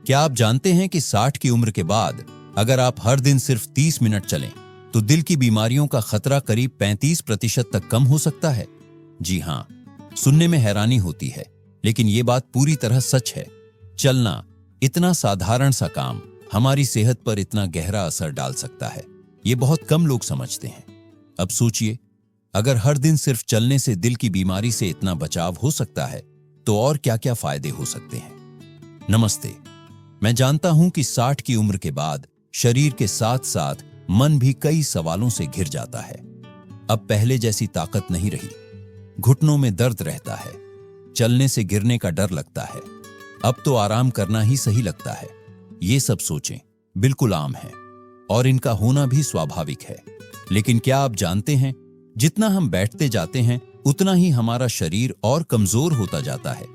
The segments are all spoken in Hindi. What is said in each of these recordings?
क्या आप जानते हैं कि 60 की उम्र के बाद अगर आप हर दिन सिर्फ 30 मिनट चलें तो दिल की बीमारियों का खतरा करीब 35% तक कम हो सकता है? जी हां, सुनने में हैरानी होती है, लेकिन ये बात पूरी तरह सच है। चलना, इतना साधारण सा काम, हमारी सेहत पर इतना गहरा असर डाल सकता है, ये बहुत कम लोग समझते हैं। अब सोचिए, अगर हर दिन सिर्फ चलने से दिल की बीमारी से इतना बचाव हो सकता है, तो और क्या-क्या फायदे हो सकते हैं। नमस्ते, मैं जानता हूं कि 60 की उम्र के बाद शरीर के साथ साथ मन भी कई सवालों से घिर जाता है। अब पहले जैसी ताकत नहीं रही, घुटनों में दर्द रहता है, चलने से गिरने का डर लगता है, अब तो आराम करना ही सही लगता है। ये सब सोचें बिल्कुल आम है और इनका होना भी स्वाभाविक है। लेकिन क्या आप जानते हैं, जितना हम बैठते जाते हैं उतना ही हमारा शरीर और कमजोर होता जाता है।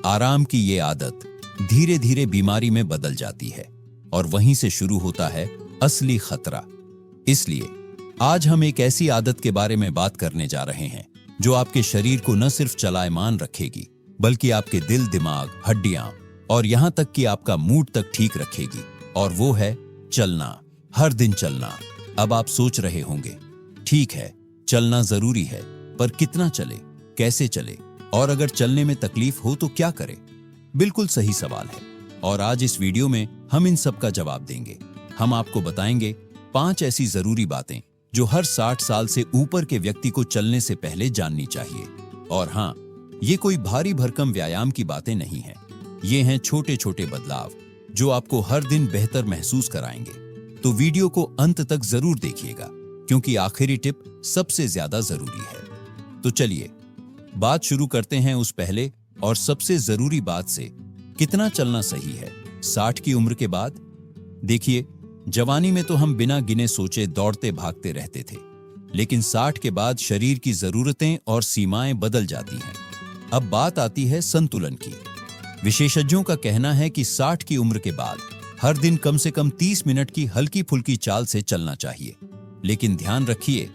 आराम की ये आदत धीरे धीरे बीमारी में बदल जाती है और वहीं से शुरू होता है असली खतरा। इसलिए आज हम एक ऐसी आदत के बारे में बात करने जा रहे हैं जो आपके शरीर को न सिर्फ चलायमान रखेगी, बल्कि आपके दिल, दिमाग, हड्डियां और यहां तक कि आपका मूड तक ठीक रखेगी। और वो है चलना, हर दिन चलना। अब आप सोच रहे होंगे, ठीक है, चलना जरूरी है, पर कितना चले, कैसे चले, और अगर चलने में तकलीफ हो तो क्या करें? बिल्कुल सही सवाल है और आज इस वीडियो में हम इन सब का जवाब देंगे। हम आपको बताएंगे 5 ऐसी जरूरी बातें जो हर 60 साल से ऊपर के व्यक्ति को चलने से पहले जाननी चाहिए। और हां, ये कोई भारी भरकम व्यायाम की बातें नहीं हैं। ये हैं छोटे छोटे बदलाव जो आपको हर दिन बेहतर महसूस कराएंगे। तो वीडियो को अंत तक जरूर देखिएगा, क्योंकि आखिरी टिप सबसे ज्यादा जरूरी है। तो चलिए बात शुरू करते हैं उस पहले और सबसे जरूरी बात से, कितना चलना सही है 60 की उम्र के बाद। देखिए, जवानी में तो हम बिना गिने सोचे दौड़ते भागते रहते थे, लेकिन 60 के बाद शरीर की जरूरतें और सीमाएं बदल जाती हैं। अब बात आती है संतुलन की। विशेषज्ञों का कहना है कि 60 की उम्र के बाद हर दिन कम से कम 30 मिनट की हल्की फुल्की चाल से चलना चाहिए। लेकिन ध्यान रखिए,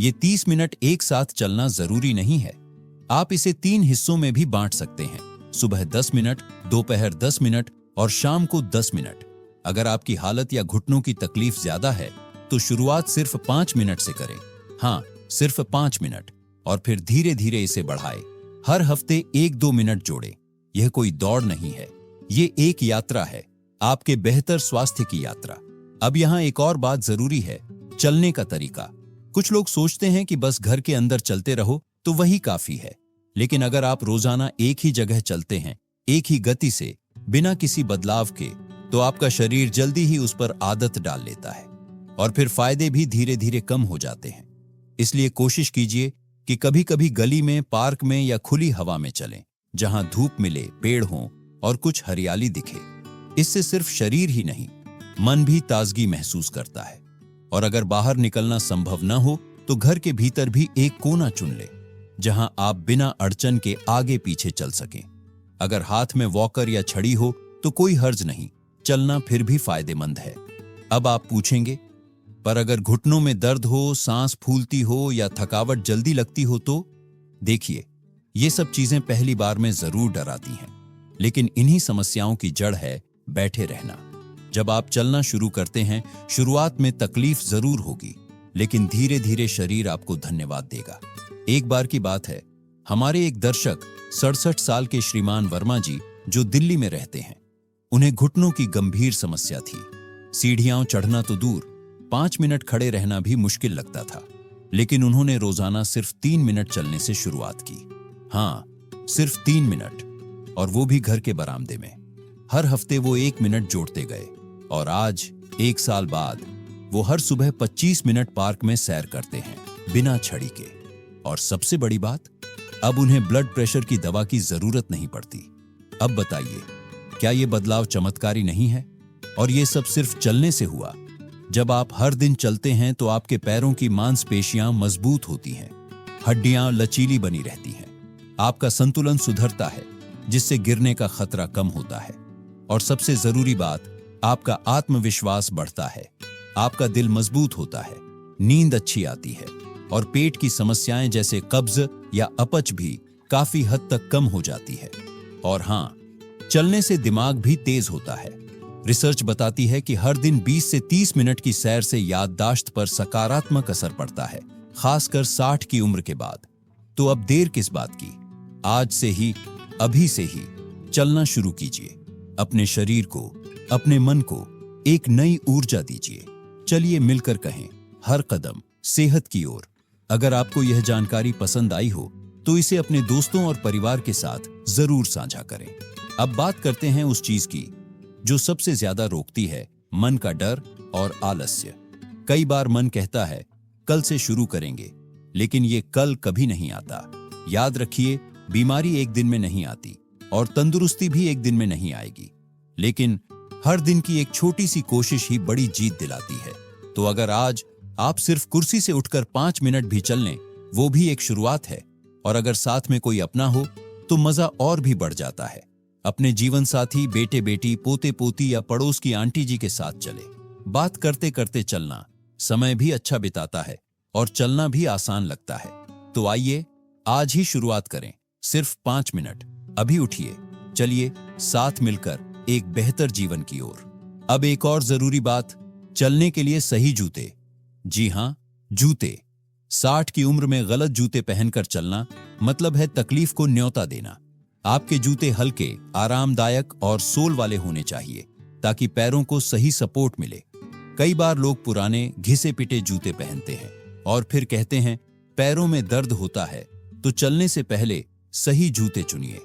ये 30 मिनट एक साथ चलना जरूरी नहीं है। आप इसे 3 हिस्सों में भी बांट सकते हैं, सुबह 10 मिनट, दोपहर 10 मिनट और शाम को 10 मिनट। अगर आपकी हालत या घुटनों की तकलीफ ज्यादा है तो शुरुआत सिर्फ 5 मिनट से करें। हाँ, सिर्फ 5 मिनट, और फिर धीरे धीरे इसे बढ़ाएं। हर हफ्ते 1-2 मिनट जोड़ें। यह कोई दौड़ नहीं है, ये एक यात्रा है, आपके बेहतर स्वास्थ्य की यात्रा। अब यहाँ एक और बात जरूरी है, चलने का तरीका। कुछ लोग सोचते हैं कि बस घर के अंदर चलते रहो तो वही काफी है। लेकिन अगर आप रोजाना एक ही जगह चलते हैं, एक ही गति से, बिना किसी बदलाव के, तो आपका शरीर जल्दी ही उस पर आदत डाल लेता है और फिर फायदे भी धीरे धीरे कम हो जाते हैं। इसलिए कोशिश कीजिए कि कभी कभी गली में, पार्क में या खुली हवा में चलें, जहां धूप मिले, पेड़ हों और कुछ हरियाली दिखे। इससे सिर्फ शरीर ही नहीं, मन भी ताजगी महसूस करता है। और अगर बाहर निकलना संभव न हो तो घर के भीतर भी एक कोना चुन ले, जहां आप बिना अड़चन के आगे पीछे चल सकें। अगर हाथ में वॉकर या छड़ी हो तो कोई हर्ज नहीं, चलना फिर भी फायदेमंद है। अब आप पूछेंगे, पर अगर घुटनों में दर्द हो, सांस फूलती हो या थकावट जल्दी लगती हो तो? देखिए, ये सब चीजें पहली बार में जरूर डराती हैं, लेकिन इन्हीं समस्याओं की जड़ है बैठे रहना। जब आप चलना शुरू करते हैं, शुरुआत में तकलीफ जरूर होगी, लेकिन धीरे धीरे शरीर आपको धन्यवाद देगा। एक बार की बात है, हमारे एक दर्शक 67 साल के श्रीमान वर्मा जी, जो दिल्ली में रहते हैं, उन्हें घुटनों की गंभीर समस्या थी। सीढ़ियां चढ़ना तो दूर, 5 मिनट खड़े रहना भी मुश्किल लगता था। लेकिन उन्होंने रोजाना सिर्फ 3 मिनट चलने से शुरुआत की। हाँ, सिर्फ 3 मिनट, और वो भी घर के बरामदे में। हर हफ्ते वो 1 मिनट जोड़ते गए और आज 1 साल बाद वो हर सुबह 25 मिनट पार्क में सैर करते हैं, बिना छड़ी के। और सबसे बड़ी बात, अब उन्हें ब्लड प्रेशर की दवा की जरूरत नहीं पड़ती। अब बताइए, क्या ये बदलाव चमत्कारी नहीं है? और ये सब सिर्फ चलने से हुआ। जब आप हर दिन चलते हैं तो आपके पैरों की मांसपेशियां मजबूत होती हैं, हड्डियां लचीली बनी रहती हैं, आपका संतुलन सुधरता है, जिससे गिरने का खतरा कम होता है। और सबसे जरूरी बात, आपका आत्मविश्वास बढ़ता है, आपका दिल मजबूत होता है, नींद अच्छी आती है और पेट की समस्याएं जैसे कब्ज या अपच भी काफी हद तक कम हो जाती है। और हाँ, चलने से दिमाग भी तेज होता है। रिसर्च बताती है कि हर दिन 20 से 30 मिनट की सैर से याददाश्त पर सकारात्मक असर पड़ता है, खासकर 60 की उम्र के बाद। तो अब देर किस बात की? आज से ही, अभी से ही चलना शुरू कीजिए। अपने शरीर को, अपने मन को एक नई ऊर्जा दीजिए। चलिए मिलकर कहें, हर कदम सेहत की ओर। अगर आपको यह जानकारी पसंद आई हो तो इसे अपने दोस्तों और परिवार के साथ जरूर साझा करें। अब बात करते हैं उस चीज की जो सबसे ज्यादा रोकती है मन का डर और आलस्य। कई बार मन कहता है कल से शुरू करेंगे, लेकिन ये कल कभी नहीं आता। याद रखिए, बीमारी एक दिन में नहीं आती और तंदुरुस्ती भी एक दिन में नहीं आएगी, लेकिन हर दिन की एक छोटी सी कोशिश ही बड़ी जीत दिलाती है। तो अगर आज आप सिर्फ कुर्सी से उठकर 5 मिनट भी चल लें, वो भी एक शुरुआत है। और अगर साथ में कोई अपना हो तो मजा और भी बढ़ जाता है। अपने जीवन साथी, बेटे बेटी, पोते पोती या पड़ोस की आंटी जी के साथ चले। बात करते करते चलना समय भी अच्छा बिताता है और चलना भी आसान लगता है। तो आइए आज ही शुरुआत करें, सिर्फ 5 मिनट। अभी उठिए, चलिए साथ मिलकर एक बेहतर जीवन की ओर। अब एक और जरूरी बात, चलने के लिए सही जूते। जी हां, जूते। 60 की उम्र में गलत जूते पहनकर चलना मतलब है तकलीफ को न्योता देना। आपके जूते हल्के, आरामदायक और सोल वाले होने चाहिए ताकि पैरों को सही सपोर्ट मिले। कई बार लोग पुराने घिसे पिटे जूते पहनते हैं और फिर कहते हैं पैरों में दर्द होता है। तो चलने से पहले सही जूते चुनिए।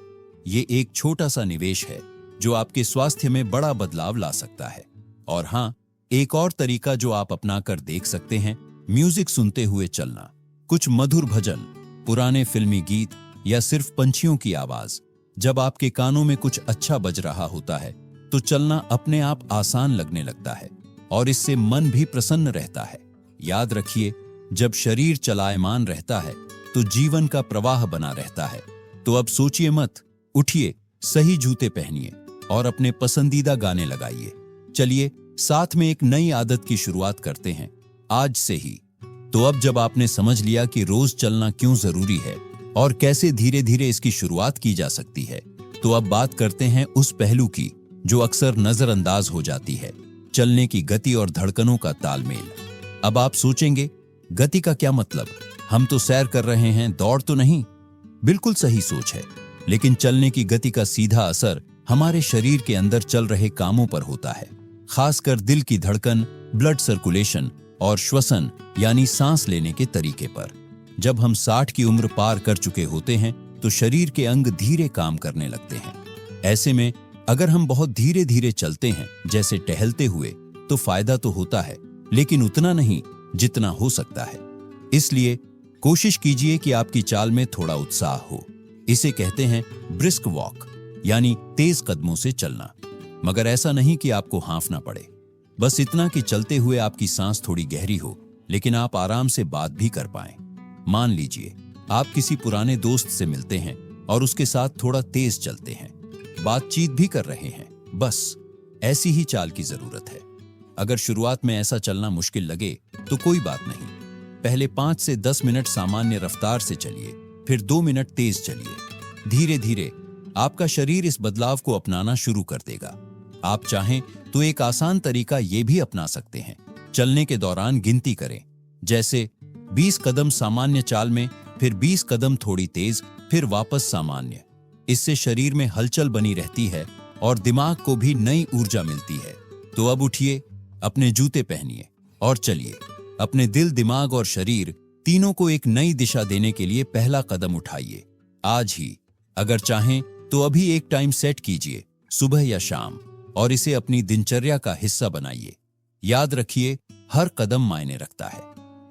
ये एक छोटा सा निवेश है जो आपके स्वास्थ्य में बड़ा बदलाव ला सकता है। और हां, एक और तरीका जो आप अपना कर देख सकते हैं, म्यूजिक सुनते हुए चलना। कुछ मधुर भजन, पुराने फिल्मी गीत या सिर्फ पंछियों की आवाज। जब आपके कानों में कुछ अच्छा बज रहा होता है तो चलना अपने आप आसान लगने लगता है और इससे मन भी प्रसन्न रहता है। याद रखिए, जब शरीर चलायमान रहता है तो जीवन का प्रवाह बना रहता है। तो अब सोचिए मत, उठिए, सही जूते पहनिए और अपने पसंदीदा गाने लगाइए। चलिए साथ में एक नई आदत की शुरुआत करते हैं आज से ही। तो अब जब आपने समझ लिया कि रोज चलना क्यों जरूरी है और कैसे धीरे धीरे इसकी शुरुआत की जा सकती है, तो अब बात करते हैं उस पहलू की जो अक्सर नजरअंदाज हो जाती है, चलने की गति और धड़कनों का तालमेल। अब आप सोचेंगे, गति का क्या मतलब? हम तो सैर कर रहे हैं, दौड़ तो नहीं। बिल्कुल सही सोच है, लेकिन चलने की गति का सीधा असर हमारे शरीर के अंदर चल रहे कामों पर होता है, खासकर दिल की धड़कन, ब्लड सर्कुलेशन और श्वसन यानी सांस लेने के तरीके पर। जब हम 60 की उम्र पार कर चुके होते हैं तो शरीर के अंग धीरे काम करने लगते हैं। ऐसे में अगर हम बहुत धीरे धीरे चलते हैं, जैसे टहलते हुए, तो फायदा तो होता है, लेकिन उतना नहीं जितना हो सकता है। इसलिए कोशिश कीजिए कि आपकी चाल में थोड़ा उत्साह हो। इसे कहते हैं ब्रिस्क वॉक, यानी तेज कदमों से चलना। मगर ऐसा नहीं कि आपको हांफना पड़े, बस इतना कि चलते हुए आपकी सांस थोड़ी गहरी हो, लेकिन आप आराम से बात भी कर पाएं। मान लीजिए आप किसी पुराने दोस्त से मिलते हैं और उसके साथ थोड़ा तेज चलते हैं, बातचीत भी कर रहे हैं। बस ऐसी ही चाल की जरूरत है। अगर शुरुआत में ऐसा चलना मुश्किल लगे तो कोई बात नहीं, पहले 5 से 10 मिनट सामान्य रफ्तार से चलिए, फिर 2 मिनट तेज चलिए। धीरे धीरे आपका शरीर इस बदलाव को अपनाना शुरू कर देगा। आप चाहें तो एक आसान तरीका ये भी अपना सकते हैं, चलने के दौरान गिनती करें, जैसे 20 कदम सामान्य चाल में, फिर 20 कदम थोड़ी तेज, फिर वापस सामान्य। इससे शरीर में हलचल बनी रहती है और दिमाग को भी नई ऊर्जा मिलती है। तो अब उठिए, अपने जूते पहनिए और चलिए। अपने दिल, दिमाग और शरीर तीनों को एक नई दिशा देने के लिए पहला कदम उठाइए आज ही। अगर चाहें तो अभी एक टाइम सेट कीजिए, सुबह या शाम, और इसे अपनी दिनचर्या का हिस्सा बनाइए। याद रखिए, हर कदम मायने रखता है।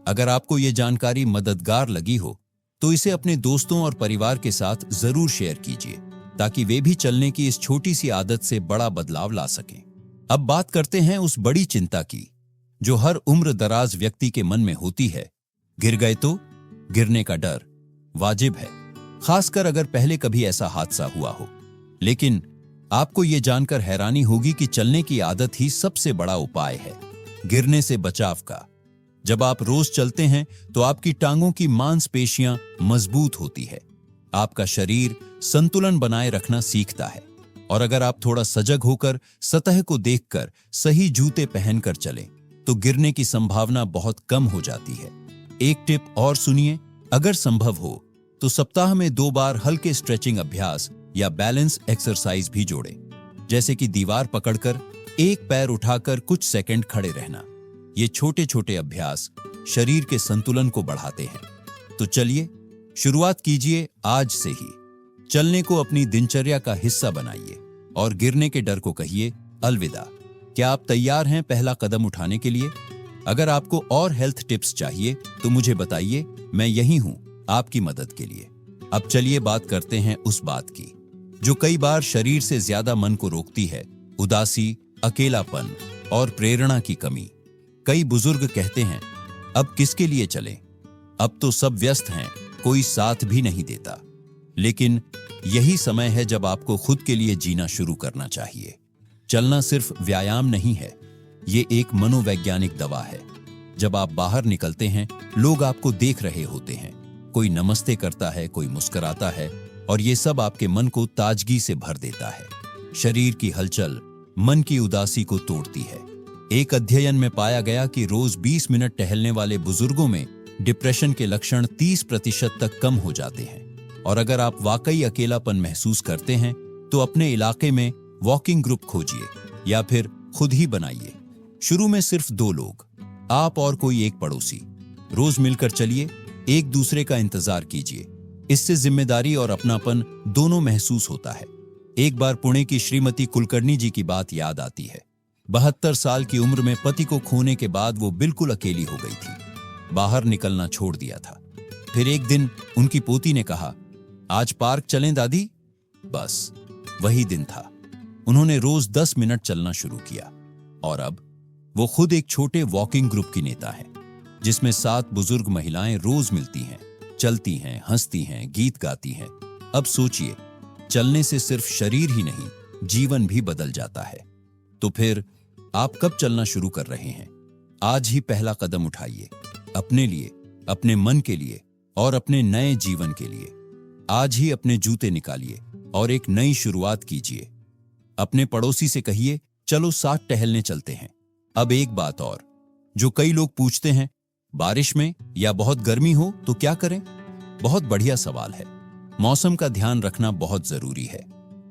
अगर आपको ये जानकारी मददगार लगी हो तो इसे अपने दोस्तों और परिवार के साथ जरूर शेयर कीजिए, ताकि वे भी चलने की इस छोटी सी आदत से बड़ा बदलाव ला सकें। अब बात करते हैं उस बड़ी चिंता की जो हर उम्र दराज व्यक्ति के मन में होती है। गिर गए तो? गिरने का डर वाजिब है, खासकर अगर पहले कभी ऐसा हादसा हुआ हो। लेकिन आपको ये जानकर हैरानी होगी कि चलने की आदत ही सबसे बड़ा उपाय है गिरने से बचाव का। जब आप रोज चलते हैं तो आपकी टांगों की मांसपेशियां मजबूत होती है, आपका शरीर संतुलन बनाए रखना सीखता है और अगर आप थोड़ा सजग होकर सतह को देखकर सही जूते पहनकर चलें, तो गिरने की संभावना बहुत कम हो जाती है। एक टिप और सुनिए, अगर संभव हो तो सप्ताह में 2 बार हल्के स्ट्रेचिंग अभ्यास या बैलेंस एक्सरसाइज भी जोड़ें, जैसे कि दीवार पकड़कर एक पैर उठाकर कुछ सेकंड खड़े रहना। ये छोटे छोटे अभ्यास शरीर के संतुलन को बढ़ाते हैं। तो चलिए शुरुआत कीजिए आज से ही। चलने को अपनी दिनचर्या का हिस्सा बनाइए और गिरने के डर को कहिए अलविदा। क्या आप तैयार हैं पहला कदम उठाने के लिए? अगर आपको और हेल्थ टिप्स चाहिए तो मुझे बताइए, मैं यहीं हूं आपकी मदद के लिए। अब चलिए बात करते हैं उस बात की जो कई बार शरीर से ज्यादा मन को रोकती है, उदासी, अकेलापन और प्रेरणा की कमी। कई बुजुर्ग कहते हैं, अब किसके लिए चलें? अब तो सब व्यस्त हैं, कोई साथ भी नहीं देता। लेकिन यही समय है जब आपको खुद के लिए जीना शुरू करना चाहिए। चलना सिर्फ व्यायाम नहीं है, ये एक मनोवैज्ञानिक दवा है। जब आप बाहर निकलते हैं, लोग आपको देख रहे होते हैं। कोई नमस्ते करता है, कोई मुस्कुराता है, और ये सब आपके मन को ताजगी से भर देता है। शरीर की हलचल मन की उदासी को तोड़ती है। एक अध्ययन में पाया गया कि रोज 20 मिनट टहलने वाले बुजुर्गों में डिप्रेशन के लक्षण 30% तक कम हो जाते हैं। और अगर आप वाकई अकेलापन महसूस करते हैं तो अपने इलाके में वॉकिंग ग्रुप खोजिए या फिर खुद ही बनाइए। शुरू में सिर्फ 2 लोग, आप और कोई एक पड़ोसी। रोज मिलकर चलिए, एक दूसरे का इंतजार कीजिए। इससे जिम्मेदारी और अपनापन दोनों महसूस होता है। एक बार पुणे की श्रीमती कुलकर्णी जी की बात याद आती है। 72 साल की उम्र में पति को खोने के बाद वो बिल्कुल अकेली हो गई थी। बाहर निकलना छोड़ दिया था। फिर एक दिन उनकी पोती ने कहा, आज पार्क चलें दादी? बस वही दिन था। उन्होंने रोज 10 मिनट चलना शुरू किया और अब वो खुद एक छोटे वॉकिंग ग्रुप की नेता हैं, जिसमें 7 बुजुर्ग महिलाएं रोज मिलती हैं, चलती हैं, हंसती हैं, गीत गाती हैं। अब सोचिए, चलने से सिर्फ शरीर ही नहीं, जीवन भी बदल जाता है। तो फिर आप कब चलना शुरू कर रहे हैं? आज ही पहला कदम उठाइए, अपने लिए, अपने मन के लिए और अपने नए जीवन के लिए। आज ही अपने जूते निकालिए और एक नई शुरुआत कीजिए। अपने पड़ोसी से कहिए, चलो साथ टहलने चलते हैं। अब एक बात और, जो कई लोग पूछते हैं, बारिश में या बहुत गर्मी हो तो क्या करें? बहुत बढ़िया सवाल है। मौसम का ध्यान रखना बहुत जरूरी है।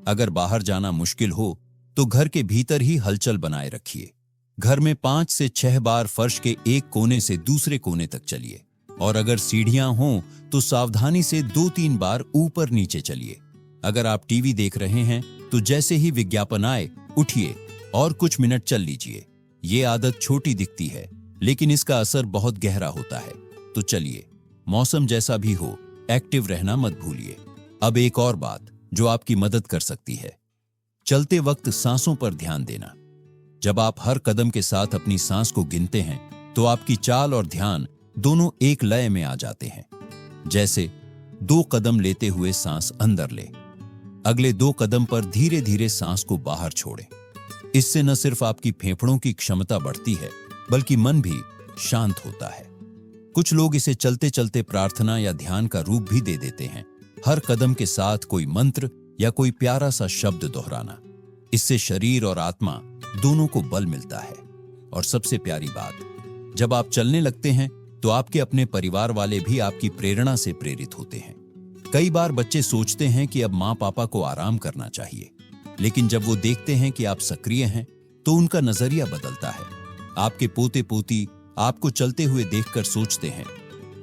अगर बाहर जाना मुश्किल हो तो घर के भीतर ही हलचल बनाए रखिए। घर में 5 से 6 बार फर्श के एक कोने से दूसरे कोने तक चलिए, और अगर सीढ़ियां हों तो सावधानी से 2-3 बार ऊपर नीचे चलिए। अगर आप टीवी देख रहे हैं तो जैसे ही विज्ञापन आए, उठिए और कुछ मिनट चल लीजिए। ये आदत छोटी दिखती है, लेकिन इसका असर बहुत गहरा होता है। तो चलिए, मौसम जैसा भी हो, एक्टिव रहना मत भूलिए। अब एक और बात जो आपकी मदद कर सकती है, चलते वक्त सांसों पर ध्यान देना। जब आप हर कदम के साथ अपनी सांस को गिनते हैं तो आपकी चाल और ध्यान दोनों एक लय में आ जाते हैं। जैसे 2 कदम लेते हुए सांस अंदर ले, अगले 2 कदम पर धीरे धीरे सांस को बाहर छोड़ें। इससे न सिर्फ आपकी फेफड़ों की क्षमता बढ़ती है, बल्कि मन भी शांत होता है। कुछ लोग इसे चलते चलते प्रार्थना या ध्यान का रूप भी दे देते हैं। हर कदम के साथ कोई मंत्र या कोई प्यारा सा शब्द दोहराना। इससे शरीर और आत्मा दोनों को बल मिलता है। और सबसे प्यारी बात, जब आप चलने लगते हैं तो आपके अपने परिवार वाले भी आपकी प्रेरणा से प्रेरित होते हैं। कई बार बच्चे सोचते हैं कि अब माँ पापा को आराम करना चाहिए, लेकिन जब वो देखते हैं कि आप सक्रिय हैं तो उनका नजरिया बदलता है। आपके पोते पोती आपको चलते हुए देखकर सोचते हैं,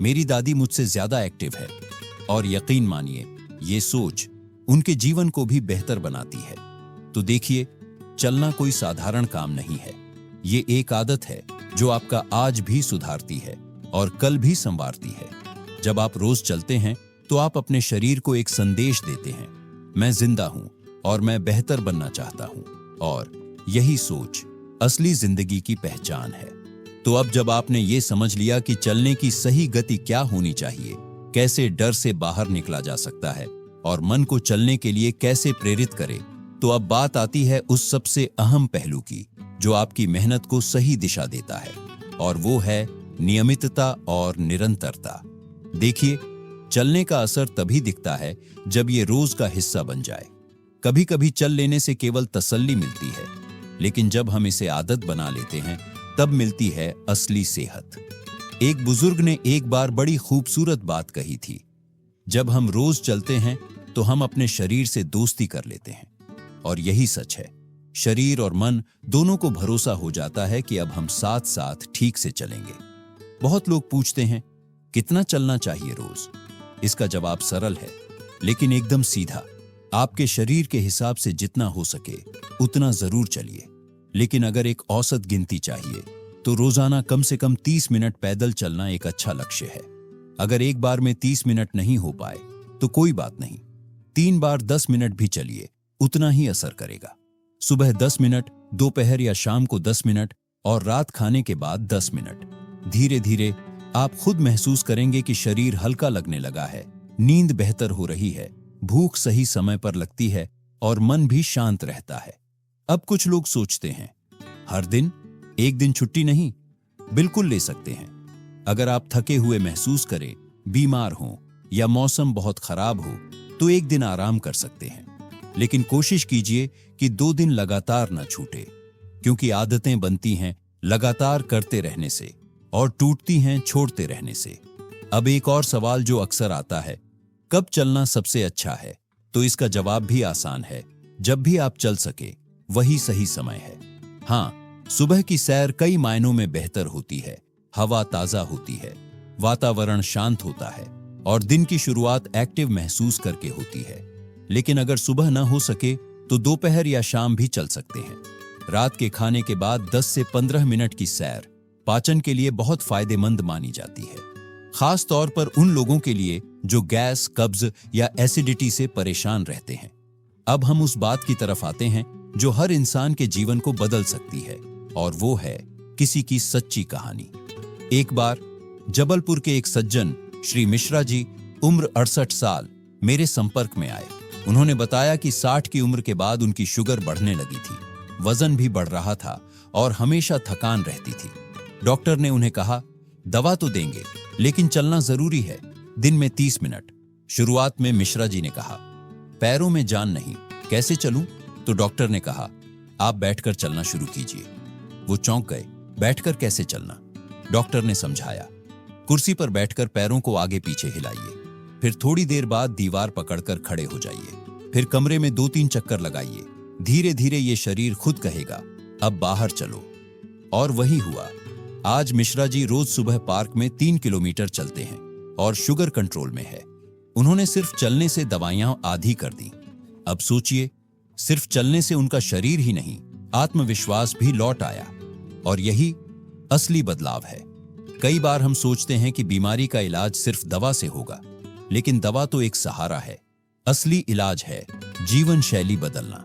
मेरी दादी मुझसे ज्यादा एक्टिव है। और यकीन मानिए, ये सोच उनके जीवन को भी बेहतर बनाती है। तो देखिए, चलना कोई साधारण काम नहीं है। ये एक आदत है जो आपका आज भी सुधारती है और कल भी संवारती है। जब आप रोज चलते हैं तो आप अपने शरीर को एक संदेश देते हैं, मैं जिंदा हूं और मैं बेहतर बनना चाहता हूं। और यही सोच असली जिंदगी की पहचान है। तो अब जब आपने ये समझ लिया कि चलने की सही गति क्या होनी चाहिए, कैसे डर से बाहर निकला जा सकता है और मन को चलने के लिए कैसे प्रेरित करे, तो अब बात आती है उस सबसे अहम पहलू की जो आपकी मेहनत को सही दिशा देता है, और वो है नियमितता और निरंतरता। देखिए, चलने का असर तभी दिखता है जब ये रोज का हिस्सा बन जाए। कभी कभी चल लेने से केवल तसल्ली मिलती है, लेकिन जब हम इसे आदत बना लेते हैं तब मिलती है असली सेहत। एक बुजुर्ग ने एक बार बड़ी खूबसूरत बात कही थी, जब हम रोज चलते हैं तो हम अपने शरीर से दोस्ती कर लेते हैं। और यही सच है, शरीर और मन दोनों को भरोसा हो जाता है कि अब हम साथ साथ ठीक से चलेंगे। बहुत लोग पूछते हैं कितना चलना चाहिए रोज। इसका जवाब सरल है लेकिन एकदम सीधा। आपके शरीर के हिसाब से जितना हो सके उतना जरूर चलिए, लेकिन अगर एक औसत गिनती चाहिए तो रोजाना कम से कम 30 मिनट पैदल चलना एक अच्छा लक्ष्य है। अगर एक बार में 30 मिनट नहीं हो पाए तो कोई बात नहीं, 3 बार 10 मिनट भी चलिए, उतना ही असर करेगा। सुबह 10 मिनट, दोपहर या शाम को 10 मिनट और रात खाने के बाद 10 मिनट। धीरे धीरे आप खुद महसूस करेंगे कि शरीर हल्का लगने लगा है, नींद बेहतर हो रही है, भूख सही समय पर लगती है और मन भी शांत रहता है। अब कुछ लोग सोचते हैं हर दिन, एक दिन छुट्टी नहीं। बिल्कुल ले सकते हैं। अगर आप थके हुए महसूस करें, बीमार हों या मौसम बहुत खराब हो तो एक दिन आराम कर सकते हैं, लेकिन कोशिश कीजिए कि 2 दिन लगातार न छूटे, क्योंकि आदतें बनती हैं लगातार करते रहने से और टूटती हैं छोड़ते रहने से। अब एक और सवाल जो अक्सर आता है, कब चलना सबसे अच्छा है? तो इसका जवाब भी आसान है, जब भी आप चल सके वही सही समय है। हाँ, सुबह की सैर कई मायनों में बेहतर होती है। हवा ताजा होती है, वातावरण शांत होता है और दिन की शुरुआत एक्टिव महसूस करके होती है। लेकिन अगर सुबह ना हो सके तो दोपहर या शाम भी चल सकते हैं। रात के खाने के बाद 10 से 15 मिनट की सैर पाचन के लिए बहुत फायदेमंद मानी जाती है, खास तौर पर उन लोगों के लिए जो गैस, कब्ज या एसिडिटी से परेशान रहते हैं। अब हम उस बात की तरफ आते हैं जो हर इंसान के जीवन को बदल सकती है, और वो है किसी की सच्ची कहानी। एक बार जबलपुर के एक सज्जन श्री मिश्रा जी, उम्र 68 साल, मेरे संपर्क में आए। उन्होंने बताया कि 60 की उम्र के बाद उनकी शुगर बढ़ने लगी थी, वजन भी बढ़ रहा था और हमेशा थकान रहती थी। डॉक्टर ने उन्हें कहा, दवा तो देंगे लेकिन चलना जरूरी है, दिन में 30 मिनट। शुरुआत में मिश्रा जी ने कहा, पैरों में जान नहीं, कैसे चलूं? तो डॉक्टर ने कहा, आप बैठकर चलना शुरू कीजिए। वो चौंक गए, बैठकर कैसे चलना? डॉक्टर ने समझाया, कुर्सी पर बैठकर पैरों को आगे पीछे हिलाइए, फिर थोड़ी देर बाद दीवार पकड़कर खड़े हो जाइए, फिर कमरे में 2-3 चक्कर लगाइए। धीरे धीरे ये शरीर खुद कहेगा, अब बाहर चलो। और वही हुआ। आज मिश्रा जी रोज सुबह पार्क में 3 किलोमीटर चलते हैं और शुगर कंट्रोल में है। उन्होंने सिर्फ चलने से दवाइयां आधी कर दी। अब सोचिए, सिर्फ चलने से उनका शरीर ही नहीं, आत्मविश्वास भी लौट आया। और यही असली बदलाव है। कई बार हम सोचते हैं कि बीमारी का इलाज सिर्फ दवा से होगा, लेकिन दवा तो एक सहारा है। असली इलाज है जीवन शैली बदलना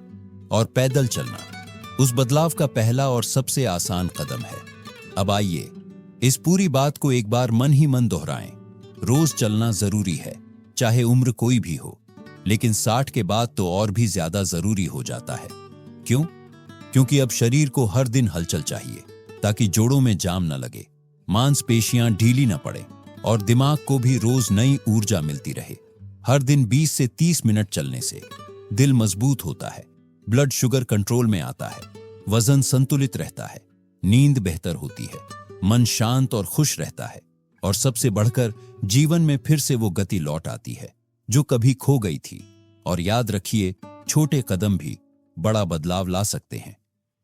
और पैदल चलना। उस बदलाव का पहला और सबसे आसान कदम है। अब आइए इस पूरी बात को एक बार मन ही मन दोहराएं। रोज चलना जरूरी है, चाहे उम्र कोई भी हो, लेकिन 60 के बाद तो और भी ज्यादा जरूरी हो जाता है। क्यों? क्योंकि अब शरीर को हर दिन हलचल चाहिए, ताकि जोड़ों में जाम न लगे, मांसपेशियां ढीली न पड़े और दिमाग को भी रोज नई ऊर्जा मिलती रहे। हर दिन 20 से 30 मिनट चलने से दिल मजबूत होता है, ब्लड शुगर कंट्रोल में आता है, वजन संतुलित रहता है, नींद बेहतर होती है, मन शांत और खुश रहता है, और सबसे बढ़कर जीवन में फिर से वो गति लौट आती है जो कभी खो गई थी। और याद रखिए, छोटे कदम भी बड़ा बदलाव ला सकते हैं।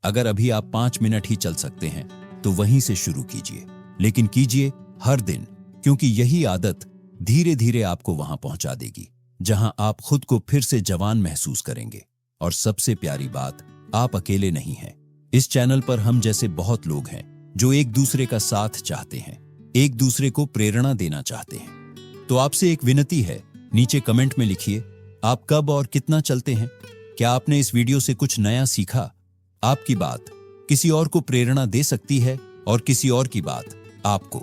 अगर अभी आप 5 मिनट ही चल सकते हैं तो वहीं से शुरू कीजिए, लेकिन कीजिए हर दिन, क्योंकि यही आदत धीरे धीरे आपको वहां पहुंचा देगी जहां आप खुद को फिर से जवान महसूस करेंगे। और सबसे प्यारी बात, आप अकेले नहीं हैं। इस चैनल पर हम जैसे बहुत लोग हैं जो एक दूसरे का साथ चाहते हैं, एक दूसरे को प्रेरणा देना चाहते हैं। तो आपसे एक विनती है, नीचे कमेंट में लिखिए आप कब और कितना चलते हैं। क्या आपने इस वीडियो से कुछ नया सीखा? आपकी बात किसी और को प्रेरणा दे सकती है और किसी और की बात आपको।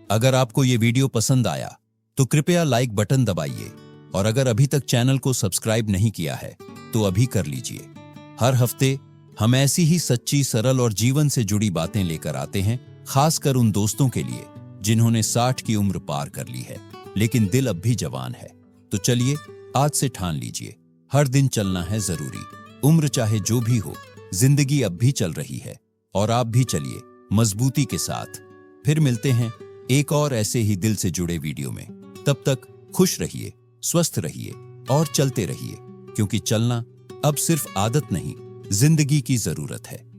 अगर आपको ये वीडियो पसंद आया तो कृपया लाइक बटन दबाइए, और अगर अभी तक चैनल को सब्सक्राइब नहीं किया है तो अभी कर लीजिए। हर हफ्ते हम ऐसी ही सच्ची, सरल और जीवन से जुड़ी बातें लेकर आते हैं, खासकर उन दोस्तों के लिए जिन्होंने 60 की उम्र पार कर ली है लेकिन दिल अब भी जवान है। तो चलिए आज से ठान लीजिए, हर दिन चलना है जरूरी। उम्र चाहे जो भी हो, जिंदगी अब भी चल रही है और आप भी चलिए मजबूती के साथ। फिर मिलते हैं एक और ऐसे ही दिल से जुड़े वीडियो में। तब तक खुश रहिए, स्वस्थ रहिए और चलते रहिए, क्योंकि चलना अब सिर्फ आदत नहीं, जिंदगी की जरूरत है।